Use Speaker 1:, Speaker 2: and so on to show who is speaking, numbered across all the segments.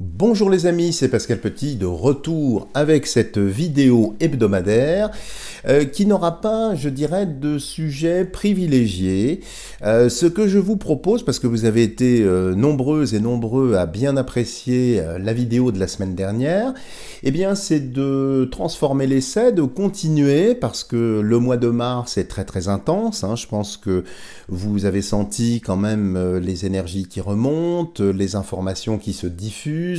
Speaker 1: Bonjour les amis, c'est Pascal Petit de retour avec cette vidéo hebdomadaire qui n'aura pas, je dirais, de sujet privilégié. Ce que je vous propose, parce que vous avez été nombreuses et nombreux à bien apprécier la vidéo de la semaine dernière, eh bien c'est de transformer l'essai, de continuer, parce que le mois de mars est très très intense. Je pense que vous avez senti quand même les énergies qui remontent, les informations qui se diffusent,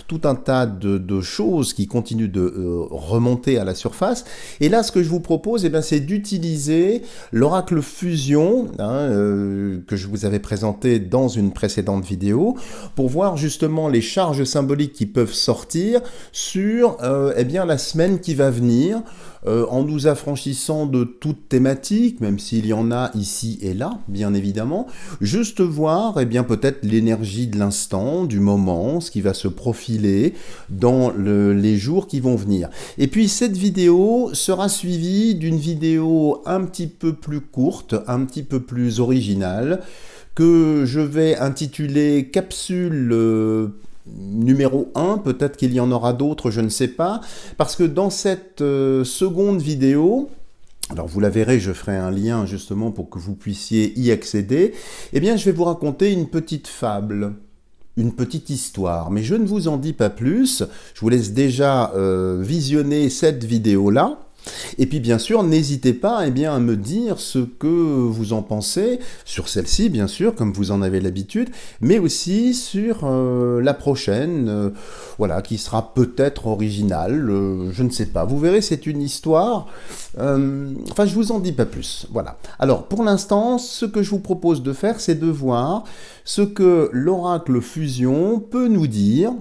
Speaker 1: tout un tas de choses qui continuent de remonter à la surface. Et là, ce que je vous propose, c'est d'utiliser l'oracle fusion que je vous avais présenté dans une précédente vidéo pour voir justement les charges symboliques qui peuvent sortir sur la semaine qui va venir, en nous affranchissant de toute thématique, même s'il y en a ici et là, bien évidemment, juste voir peut-être l'énergie de l'instant, du moment, ce qui va se profiler dans les jours qui vont venir. Et puis cette vidéo sera suivie d'une vidéo un petit peu plus courte, un petit peu plus originale, que je vais intituler capsule numéro 1, peut-être qu'il y en aura d'autres, je ne sais pas, parce que dans cette seconde vidéo, alors vous la verrez, je ferai un lien justement pour que vous puissiez y accéder, je vais vous raconter une petite fable, une petite histoire, mais je ne vous en dis pas plus, je vous laisse déjà visionner cette vidéo-là. Et puis bien sûr, n'hésitez pas à me dire ce que vous en pensez sur celle-ci, bien sûr, comme vous en avez l'habitude, mais aussi sur la prochaine, qui sera peut-être originale, je ne sais pas. Vous verrez, c'est une histoire, je vous en dis pas plus, voilà. Alors, pour l'instant, ce que je vous propose de faire, c'est de voir ce que l'oracle fusion peut nous dire,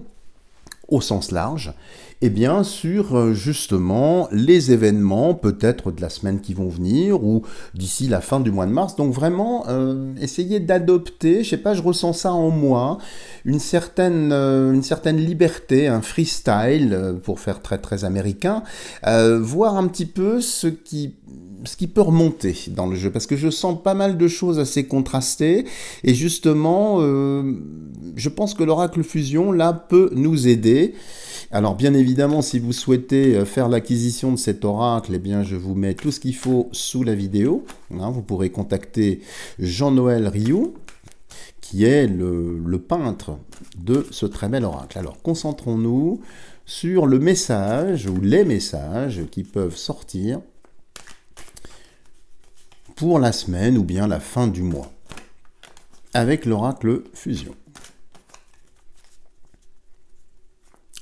Speaker 1: au sens large, sur justement les événements peut-être de la semaine qui vont venir ou d'ici la fin du mois de mars. Donc vraiment, essayez d'adopter, je sais pas, je ressens ça en moi, une certaine liberté, un freestyle, pour faire très très américain, voir un petit peu ce qui peut remonter dans le jeu, parce que je sens pas mal de choses assez contrastées, et justement, je pense que l'oracle fusion, là, peut nous aider. Alors, bien évidemment, si vous souhaitez faire l'acquisition de cet oracle, je vous mets tout ce qu'il faut sous la vidéo. Vous pourrez contacter Jean-Noël Rioux, qui est le peintre de ce très bel oracle. Alors, concentrons-nous sur le message, ou les messages qui peuvent sortir pour la semaine ou bien la fin du mois, avec l'oracle fusion.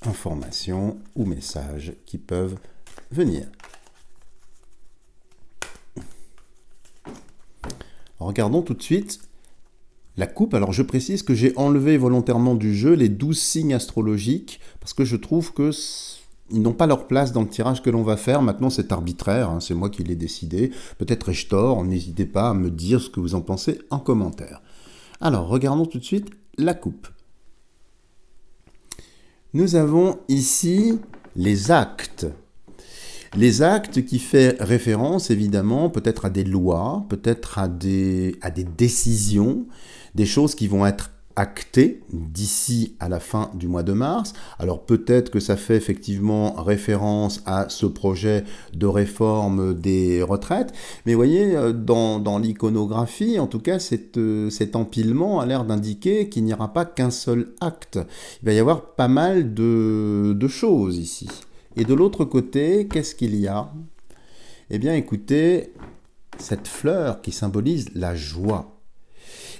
Speaker 1: Informations ou messages qui peuvent venir. Regardons tout de suite la coupe. Alors je précise que j'ai enlevé volontairement du jeu les 12 signes astrologiques, parce que je trouve que ils n'ont pas leur place dans le tirage que l'on va faire. Maintenant, c'est arbitraire, c'est moi qui l'ai décidé. Peut-être ai-je tort, n'hésitez pas à me dire ce que vous en pensez en commentaire. Alors, regardons tout de suite la coupe. Nous avons ici les actes. Les actes qui font référence, évidemment, peut-être à des lois, peut-être à des décisions, des choses qui vont être actées d'ici à la fin du mois de mars. Alors peut-être que ça fait effectivement référence à ce projet de réforme des retraites, mais vous voyez, dans l'iconographie, en tout cas, cet empilement a l'air d'indiquer qu'il n'y aura pas qu'un seul acte. Il va y avoir pas mal de choses ici. Et de l'autre côté, qu'est-ce qu'il y a ? Écoutez, cette fleur qui symbolise la joie.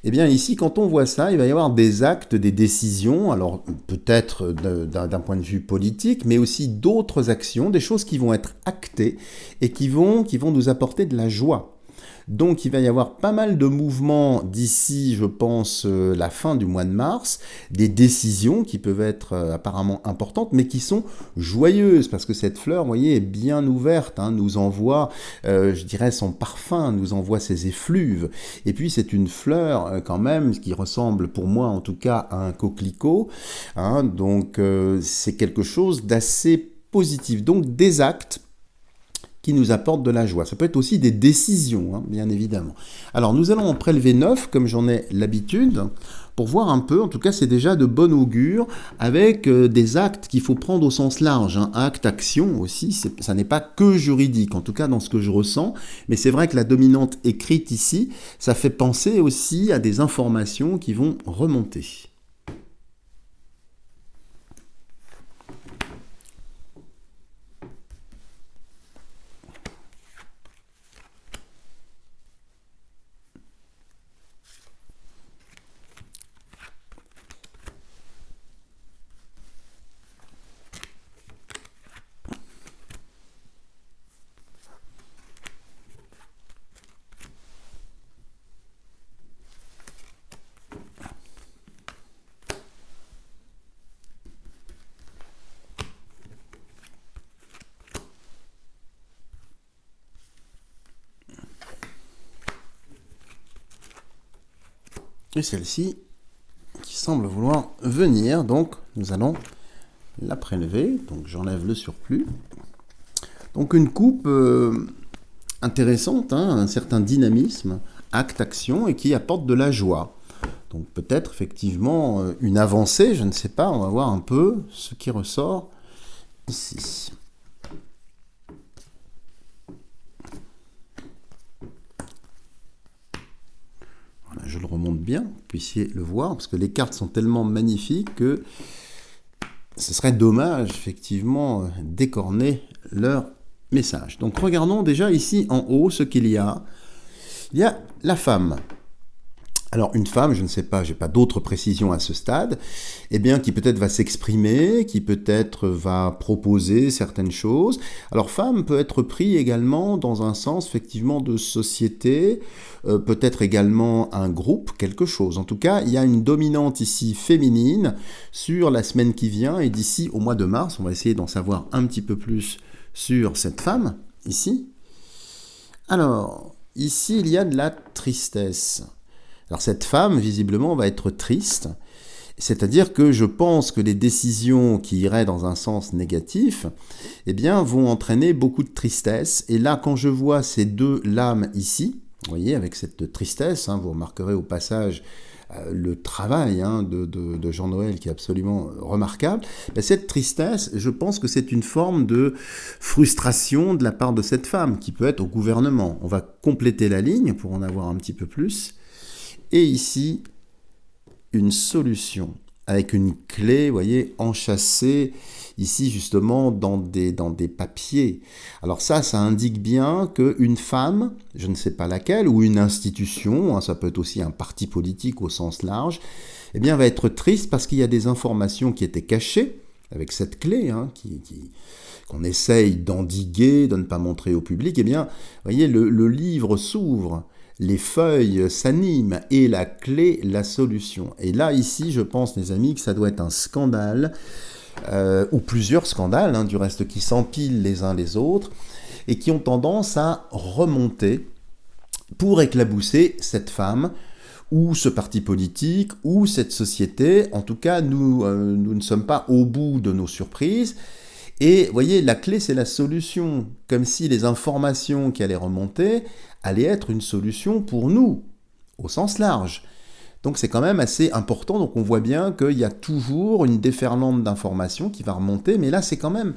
Speaker 1: Ici, quand on voit ça, il va y avoir des actes, des décisions, alors peut-être d'un point de vue politique, mais aussi d'autres actions, des choses qui vont être actées et qui vont nous apporter de la joie. Donc il va y avoir pas mal de mouvements d'ici, je pense, la fin du mois de mars, des décisions qui peuvent être apparemment importantes, mais qui sont joyeuses, parce que cette fleur, vous voyez, est bien ouverte, nous envoie, je dirais, son parfum, nous envoie ses effluves. Et puis c'est une fleur, quand même, qui ressemble, pour moi en tout cas, à un coquelicot. Donc c'est quelque chose d'assez positif. Donc des actes qui nous apportent de la joie. Ça peut être aussi des décisions, hein, bien évidemment. Alors nous allons en prélever 9, comme j'en ai l'habitude, pour voir un peu, en tout cas c'est déjà de bon augure, avec des actes qu'il faut prendre au sens large. Hein. Acte, action aussi, ça n'est pas que juridique, en tout cas dans ce que je ressens, mais c'est vrai que la dominante écrite ici, ça fait penser aussi à des informations qui vont remonter. Et celle-ci qui semble vouloir venir, donc nous allons la prélever, donc j'enlève le surplus. Donc une coupe intéressante, hein, un certain dynamisme, acte-action, et qui apporte de la joie. Donc peut-être effectivement une avancée, je ne sais pas, on va voir un peu ce qui ressort ici. Voilà, je le remonte bien, vous puissiez le voir, parce que les cartes sont tellement magnifiques que ce serait dommage effectivement d'écorner leur message. Donc regardons déjà ici en haut ce qu'il y a. Il y a la femme. Alors une femme, je ne sais pas, je n'ai pas d'autres précisions à ce stade, eh bien qui peut-être va s'exprimer, qui peut-être va proposer certaines choses. Alors femme peut être pris également dans un sens effectivement de société, peut-être également un groupe, quelque chose. En tout cas, il y a une dominante ici féminine sur la semaine qui vient et d'ici au mois de mars, on va essayer d'en savoir un petit peu plus sur cette femme, ici. Alors, ici il y a de la tristesse. Alors cette femme, visiblement, va être triste, c'est-à-dire que je pense que les décisions qui iraient dans un sens négatif, eh bien, vont entraîner beaucoup de tristesse. Et là, quand je vois ces deux lames ici, vous voyez, avec cette tristesse, hein, vous remarquerez au passage le travail de Jean-Noël qui est absolument remarquable, ben, cette tristesse, je pense que c'est une forme de frustration de la part de cette femme, qui peut être au gouvernement. On va compléter la ligne pour en avoir un petit peu plus. Et ici, une solution avec une clé, vous voyez, enchâssée ici justement dans des papiers. Alors ça indique bien qu'une femme, je ne sais pas laquelle, ou une institution, hein, ça peut être aussi un parti politique au sens large, eh bien va être triste parce qu'il y a des informations qui étaient cachées avec cette clé, hein, qu'on essaye d'endiguer, de ne pas montrer au public. Eh bien, vous voyez, le livre s'ouvre. Les feuilles s'animent et la clé, la solution. Et là, ici, je pense, les amis, que ça doit être un scandale, ou plusieurs scandales, hein, du reste, qui s'empilent les uns les autres, et qui ont tendance à remonter pour éclabousser cette femme, ou ce parti politique, ou cette société. En tout cas, nous ne sommes pas au bout de nos surprises. Et vous voyez, la clé, c'est la solution. Comme si les informations qui allaient remonter allaient être une solution pour nous, au sens large. Donc c'est quand même assez important. Donc on voit bien qu'il y a toujours une déferlante d'informations qui va remonter. Mais là, c'est quand même,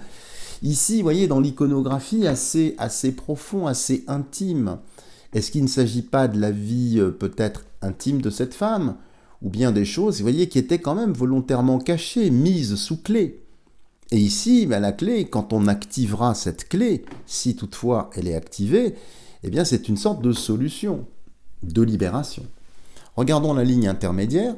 Speaker 1: ici, vous voyez, dans l'iconographie, assez profond, assez intime. Est-ce qu'il ne s'agit pas de la vie peut-être intime de cette femme? Ou bien des choses, vous voyez, qui étaient quand même volontairement cachées, mises sous clé. Et ici, ben, la clé, quand on activera cette clé, si toutefois elle est activée, eh bien c'est une sorte de solution, de libération. Regardons la ligne intermédiaire.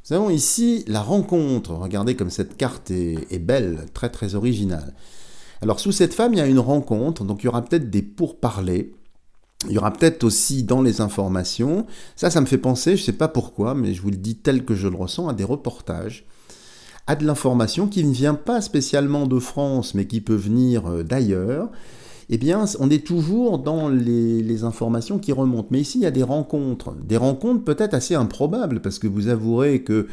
Speaker 1: Nous avons ici la rencontre. Regardez comme cette carte est belle, très très originale. Alors sous cette femme, il y a une rencontre, donc il y aura peut-être des pourparlers. Il y aura peut-être aussi dans les informations, ça me fait penser, je ne sais pas pourquoi, mais je vous le dis tel que je le ressens, à des reportages, à de l'information qui ne vient pas spécialement de France, mais qui peut venir d'ailleurs. Eh bien, on est toujours dans les informations qui remontent. Mais ici, il y a des rencontres peut-être assez improbables, parce que vous avouerez que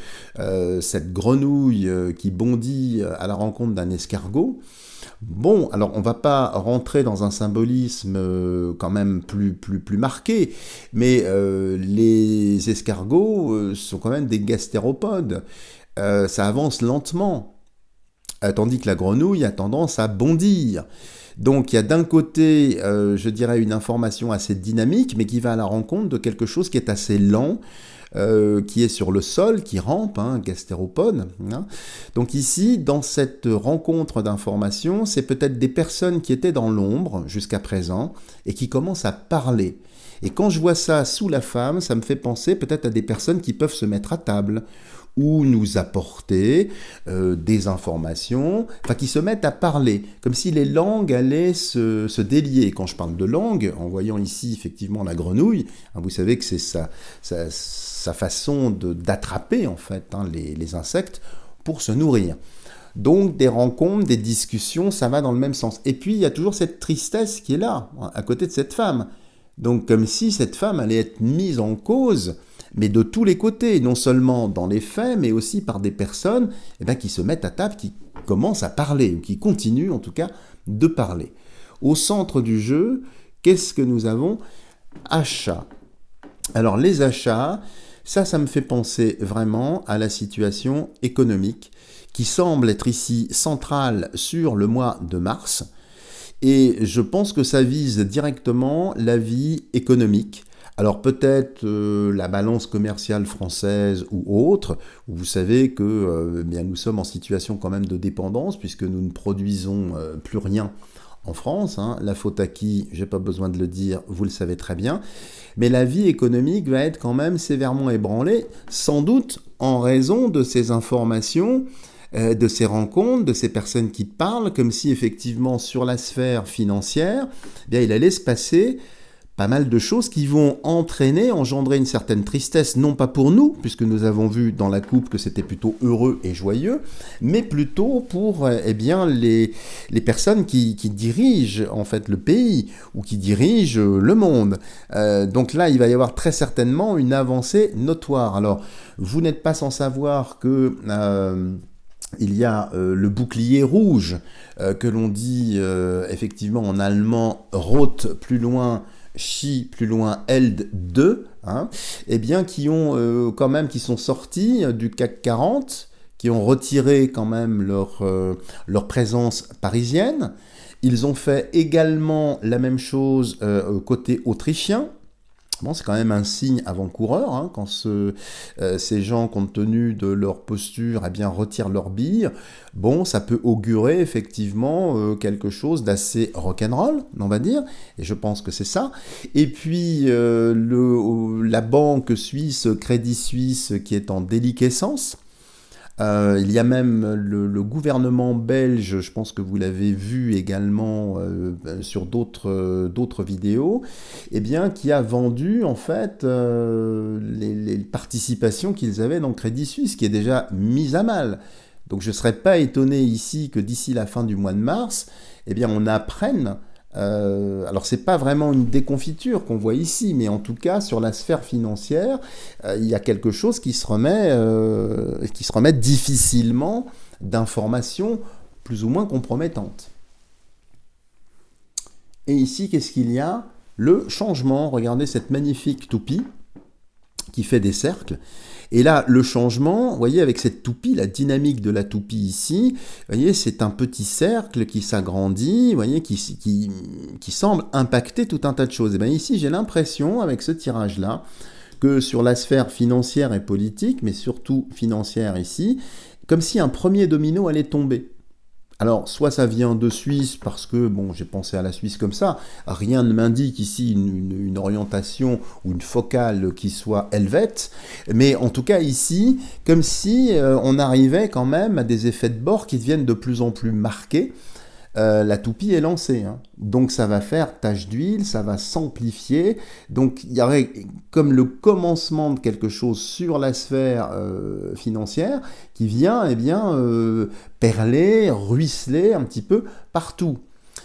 Speaker 1: cette grenouille qui bondit à la rencontre d'un escargot, Bon, alors on va pas rentrer dans un symbolisme quand même plus marqué, mais les escargots sont quand même des gastéropodes. Ça avance lentement, tandis que la grenouille a tendance à bondir. Donc il y a d'un côté, je dirais, une information assez dynamique, mais qui va à la rencontre de quelque chose qui est assez lent, qui est sur le sol, qui rampe, hein, gastéropode. Hein. Donc ici, dans cette rencontre d'informations, c'est peut-être des personnes qui étaient dans l'ombre jusqu'à présent et qui commencent à parler. Et quand je vois ça sous la femme, ça me fait penser peut-être à des personnes qui peuvent se mettre à table ou nous apporter des informations, enfin qui se mettent à parler, comme si les langues allaient se délier. Quand je parle de langue, en voyant ici effectivement la grenouille, hein, vous savez que c'est sa façon d'attraper en fait hein, les insectes pour se nourrir. Donc des rencontres, des discussions, ça va dans le même sens. Et puis il y a toujours cette tristesse qui est là, à côté de cette femme. Donc comme si cette femme allait être mise en cause, mais de tous les côtés, non seulement dans les faits, mais aussi par des personnes qui se mettent à table, qui commencent à parler, ou qui continuent en tout cas de parler. Au centre du jeu, qu'est-ce que nous avons? Achats. Alors les achats, ça me fait penser vraiment à la situation économique qui semble être ici centrale sur le mois de mars. Et je pense que ça vise directement la vie économique. Alors peut-être la balance commerciale française ou autre, où vous savez que bien, nous sommes en situation quand même de dépendance, puisque nous ne produisons plus rien en France. Hein. La faute à qui, j'ai pas besoin de le dire, vous le savez très bien. Mais la vie économique va être quand même sévèrement ébranlée, sans doute en raison de ces informations, de ces rencontres, de ces personnes qui parlent, comme si effectivement sur la sphère financière, bien, il allait se passer pas mal de choses qui vont engendrer une certaine tristesse, non pas pour nous, puisque nous avons vu dans la coupe que c'était plutôt heureux et joyeux, mais plutôt pour les personnes qui dirigent en fait le pays, ou qui dirigent le monde. Donc là, il va y avoir très certainement une avancée notoire. Alors, vous n'êtes pas sans savoir que... il y a le bouclier rouge, que l'on dit effectivement en allemand Rot plus loin, Chi plus loin, Eld 2, hein, et bien qui sont sortis du CAC 40, qui ont retiré quand même leur présence parisienne. Ils ont fait également la même chose côté autrichien. Bon, c'est quand même un signe avant-coureur, hein, quand ces gens, compte tenu de leur posture, retirent leur bille. Bon, ça peut augurer effectivement quelque chose d'assez rock'n'roll, on va dire, et je pense que c'est ça. Et puis, la banque suisse, Crédit Suisse, qui est en déliquescence. Il y a même le gouvernement belge, je pense que vous l'avez vu également sur d'autres vidéos, qui a vendu en fait les participations qu'ils avaient dans Crédit Suisse, qui est déjà mise à mal. Donc je ne serais pas étonné ici que d'ici la fin du mois de mars, on apprenne. Alors c'est pas vraiment une déconfiture qu'on voit ici, mais en tout cas sur la sphère financière, il y a quelque chose qui se remet difficilement d'informations plus ou moins compromettantes. Et ici, qu'est-ce qu'il y a? Le changement. Regardez cette magnifique toupie qui fait des cercles. Et là, le changement, vous voyez, avec cette toupie, la dynamique de la toupie ici, vous voyez, c'est un petit cercle qui s'agrandit, vous voyez, qui semble impacter tout un tas de choses. Et bien ici, j'ai l'impression, avec ce tirage-là, que sur la sphère financière et politique, mais surtout financière ici, comme si un premier domino allait tomber. Alors, soit ça vient de Suisse, parce que, bon, j'ai pensé à la Suisse comme ça, rien ne m'indique ici une orientation ou une focale qui soit helvète, mais en tout cas ici, comme si on arrivait quand même à des effets de bord qui deviennent de plus en plus marqués. La toupie est lancée, hein. Donc ça va faire tache d'huile, ça va s'amplifier, donc il y aurait comme le commencement de quelque chose sur la sphère financière qui vient perler, ruisseler un petit peu partout.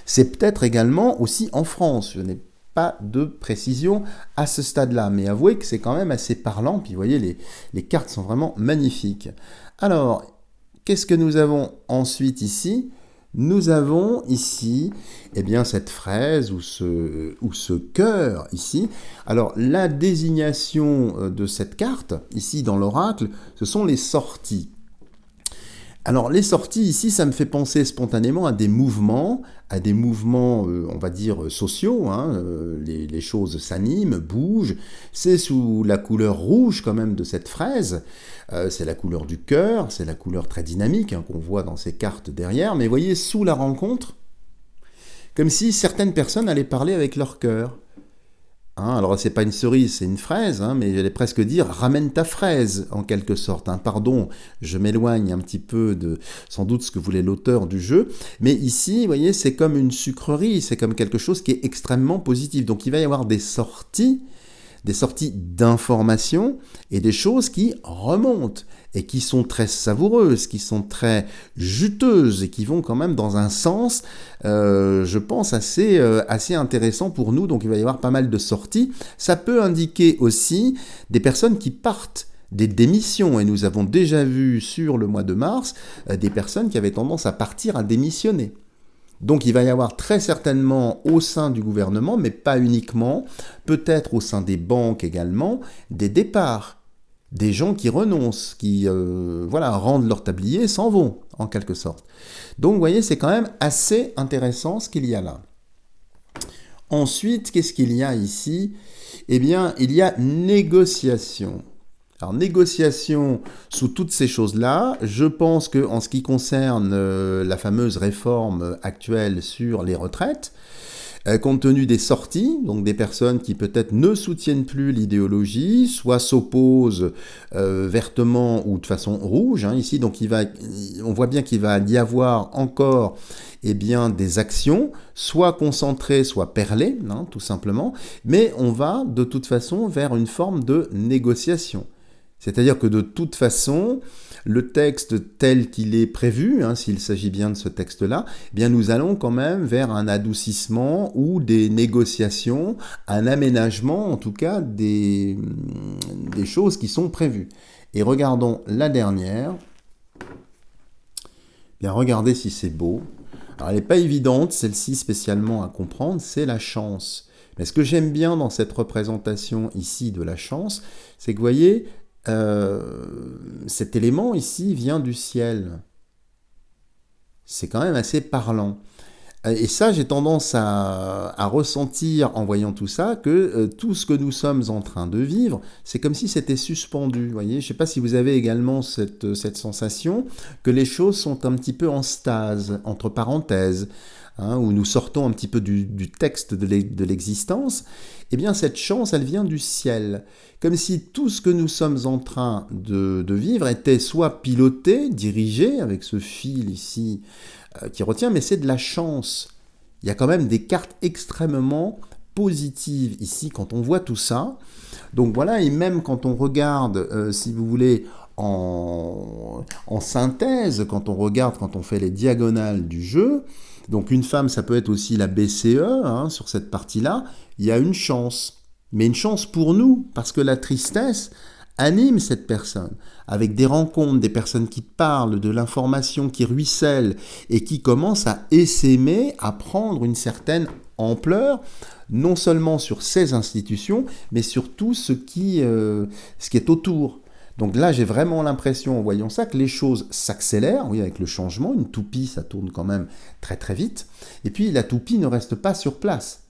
Speaker 1: C'est peut-être également aussi en France, je n'ai pas de précision à ce stade-là, mais avouez que c'est quand même assez parlant, puis vous voyez les cartes sont vraiment magnifiques. Alors, qu'est-ce que nous avons ensuite ici ? nous avons ici eh bien, cette fraise ou ce cœur ici. Alors, la désignation de cette carte, ici dans l'oracle, ce sont les sorties. Alors, les sorties ici, ça me fait penser spontanément à des mouvements, on va dire, sociaux. Hein, les choses s'animent, bougent. C'est sous la couleur rouge quand même de cette fraise. C'est la couleur du cœur, c'est la couleur très dynamique hein, qu'on voit dans ces cartes derrière. Mais voyez, sous la rencontre, comme si certaines personnes allaient parler avec leur cœur. Hein, alors, c'est pas une cerise, c'est une fraise, hein, mais j'allais presque dire « ramène ta fraise » en quelque sorte. Hein. Pardon, je m'éloigne un petit peu de sans doute ce que voulait l'auteur du jeu, mais ici, vous voyez, c'est comme une sucrerie, c'est comme quelque chose qui est extrêmement positif. Donc, il va y avoir des sorties d'informations et des choses qui remontent et qui sont très savoureuses, qui sont très juteuses et qui vont quand même dans un sens, je pense, assez intéressant pour nous. Donc il va y avoir pas mal de sorties. Ça peut indiquer aussi des personnes qui partent, des démissions. Et nous avons déjà vu sur le mois de mars des personnes qui avaient tendance à partir, à démissionner. Donc il va y avoir très certainement au sein du gouvernement, mais pas uniquement, peut-être au sein des banques également, des départs, des gens qui renoncent, qui rendent leur tablier et s'en vont, en quelque sorte. Donc vous voyez, c'est quand même assez intéressant ce qu'il y a là. Ensuite, qu'est-ce qu'il y a ici? Eh bien, il y a négociation. Alors, négociation sous toutes ces choses-là, je pense qu'en ce qui concerne la fameuse réforme actuelle sur les retraites, compte tenu des sorties, donc des personnes qui peut-être ne soutiennent plus l'idéologie, soit s'opposent vertement ou de façon rouge, hein, ici, donc on voit bien qu'il va y avoir encore des actions, soit concentrées, soit perlées, hein, tout simplement, mais on va de toute façon vers une forme de négociation. C'est-à-dire que de toute façon, le texte tel qu'il est prévu, hein, s'il s'agit bien de ce texte-là, eh bien nous allons quand même vers un adoucissement ou des négociations, un aménagement en tout cas des choses qui sont prévues. Et regardons la dernière. Bien, regardez si c'est beau. Alors elle n'est pas évidente, celle-ci spécialement à comprendre, c'est la chance. Mais ce que j'aime bien dans cette représentation ici de la chance, c'est que vous voyez, cet élément ici vient du ciel. C'est quand même assez parlant. Et ça, j'ai tendance à ressentir en voyant tout ça que tout ce que nous sommes en train de vivre, c'est comme si c'était suspendu. Vous voyez, je ne sais pas si vous avez également cette sensation que les choses sont un petit peu en stase, entre parenthèses, hein, où nous sortons un petit peu du texte de l'existence. Eh bien, cette chance, elle vient du ciel. Comme si tout ce que nous sommes en train de vivre était soit piloté, dirigé, avec ce fil ici qui retient, mais c'est de la chance. Il y a quand même des cartes extrêmement positives ici quand on voit tout ça. Donc voilà, et même quand on regarde, si vous voulez, en synthèse, quand on fait les diagonales du jeu, donc une femme, ça peut être aussi la BCE, hein, sur cette partie-là, il y a une chance. Mais une chance pour nous, parce que la tristesse anime cette personne, avec des rencontres, des personnes qui parlent, de l'information qui ruisselle et qui commence à essaimer, à prendre une certaine ampleur, non seulement sur ces institutions, mais sur tout ce qui est autour. Donc là, j'ai vraiment l'impression, en voyant ça, que les choses s'accélèrent, oui, avec le changement. Une toupie, ça tourne quand même très très vite. Et puis, la toupie ne reste pas sur place.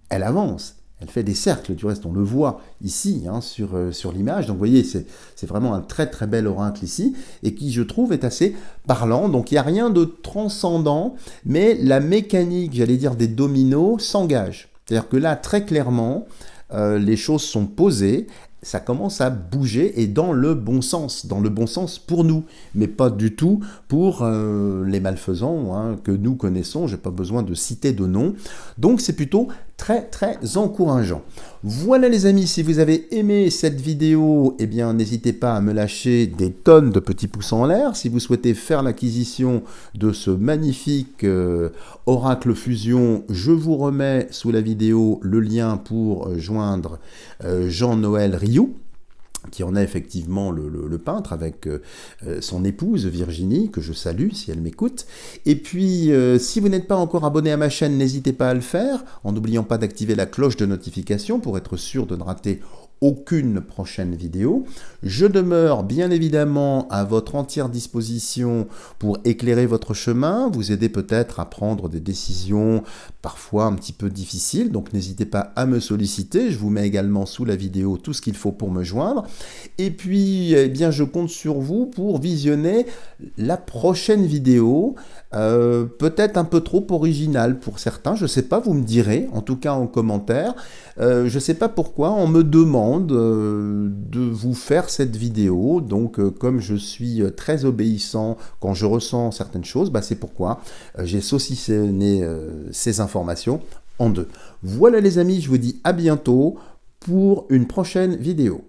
Speaker 1: Elle avance. Elle fait des cercles, du reste on le voit ici hein, sur l'image. Donc vous voyez, c'est vraiment un très très bel oracle ici, et qui je trouve est assez parlant. Donc il n'y a rien de transcendant, mais la mécanique, j'allais dire, des dominos s'engage. C'est-à-dire que là, très clairement, les choses sont posées, ça commence à bouger et dans le bon sens pour nous, mais pas du tout pour les malfaisants hein, que nous connaissons, je n'ai pas besoin de citer de nom, donc c'est plutôt très très encourageant. Voilà les amis, si vous avez aimé cette vidéo, eh bien n'hésitez pas à me lâcher des tonnes de petits pouces en l'air. Si vous souhaitez faire l'acquisition de ce magnifique Oracle Fusion, je vous remets sous la vidéo le lien pour joindre Jean-Noël Rioux. qui en est effectivement le peintre avec son épouse Virginie, que je salue si elle m'écoute. Et puis, si vous n'êtes pas encore abonné à ma chaîne, n'hésitez pas à le faire, en n'oubliant pas d'activer la cloche de notification pour être sûr de ne rater aucune prochaine vidéo. Je demeure bien évidemment à votre entière disposition pour éclairer votre chemin, vous aider peut-être à prendre des décisions parfois un petit peu difficiles, donc n'hésitez pas à me solliciter, je vous mets également sous la vidéo tout ce qu'il faut pour me joindre. Et puis, eh bien, je compte sur vous pour visionner la prochaine vidéo, peut-être un peu trop originale pour certains, je ne sais pas, vous me direz, en tout cas en commentaire. Je ne sais pas pourquoi, on me demande de vous faire cette vidéo, donc comme je suis très obéissant quand je ressens certaines choses, bah, c'est pourquoi j'ai saucissonné ces informations en deux. Voilà les amis, je vous dis à bientôt pour une prochaine vidéo.